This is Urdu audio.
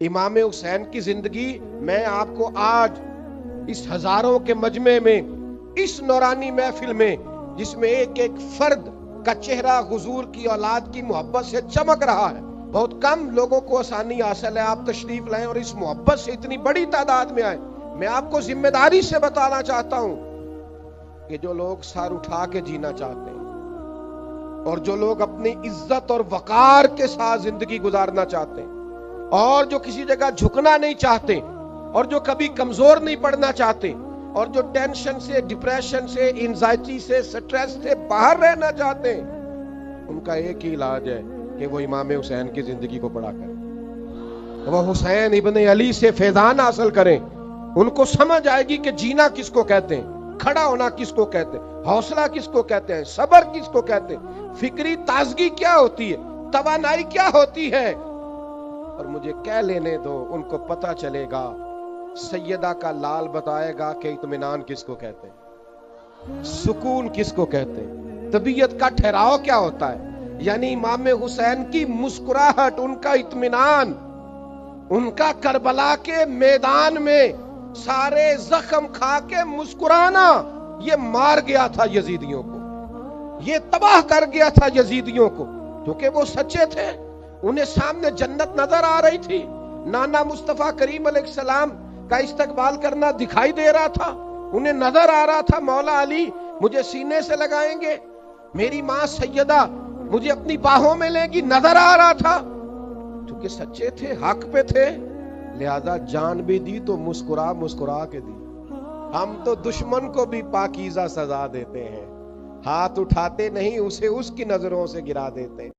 امام حسین کی زندگی میں آپ کو آج اس ہزاروں کے مجمع میں، اس نورانی محفل میں، جس میں ایک ایک فرد کا چہرہ حضور کی اولاد کی محبت سے چمک رہا ہے، بہت کم لوگوں کو آسانی حاصل ہے آپ تشریف لائیں اور اس محبت سے اتنی بڑی تعداد میں آئیں۔ میں آپ کو ذمہ داری سے بتانا چاہتا ہوں کہ جو لوگ سر اٹھا کے جینا چاہتے ہیں اور جو لوگ اپنی عزت اور وقار کے ساتھ زندگی گزارنا چاہتے ہیں اور جو کسی جگہ جھکنا نہیں چاہتے اور جو کبھی کمزور نہیں پڑنا چاہتے اور جو ٹینشن سے، ڈپریشن سے، انزائٹی سے، سٹریس سے باہر رہنا چاہتے ہیں، ان کا ایک ہی علاج ہے کہ وہ امام حسین کی زندگی کو پڑھا کریں، وہ حسین ابن علی سے فیضان حاصل کریں۔ ان کو سمجھ آئے گی کہ جینا کس کو کہتے ہیں، کھڑا ہونا کس کو کہتے ہیں، حوصلہ کس کو کہتے ہیں، صبر کس کو کہتے ہیں، فکری تازگی کیا ہوتی ہے، توانائی کیا ہوتی ہے۔ اور مجھے کہہ لینے دو، ان کو پتہ چلے گا، سیدہ کا لال بتائے گا کہ اطمینان کس کو کہتے ہیں، سکون کس کو کہتے ہیں، طبیعت کا ٹھہراؤ کیا ہوتا ہے۔ یعنی امام حسین کی مسکراہٹ، ان کا اطمینان، ان کا کربلا کے میدان میں سارے زخم کھا کے مسکرانا، یہ مار گیا تھا یزیدیوں کو، یہ تباہ کر گیا تھا یزیدیوں کو، کیونکہ وہ سچے تھے، انہیں سامنے جنت نظر آ رہی تھی، نانا مصطفیٰ کریم علیہ السلام کا استقبال کرنا دکھائی دے رہا تھا، انہیں نظر آ رہا تھا مولا علی مجھے سینے سے لگائیں گے، میری ماں سیدہ مجھے اپنی باہوں میں لے گی، نظر آ رہا تھا، کیونکہ سچے تھے، حق پہ تھے، لہذا جان بھی دی تو مسکرا مسکرا کے دی۔ ہم تو دشمن کو بھی پاکیزہ سزا دیتے ہیں، ہاتھ اٹھاتے نہیں، اسے اس کی نظروں سے گرا دیتے ہیں۔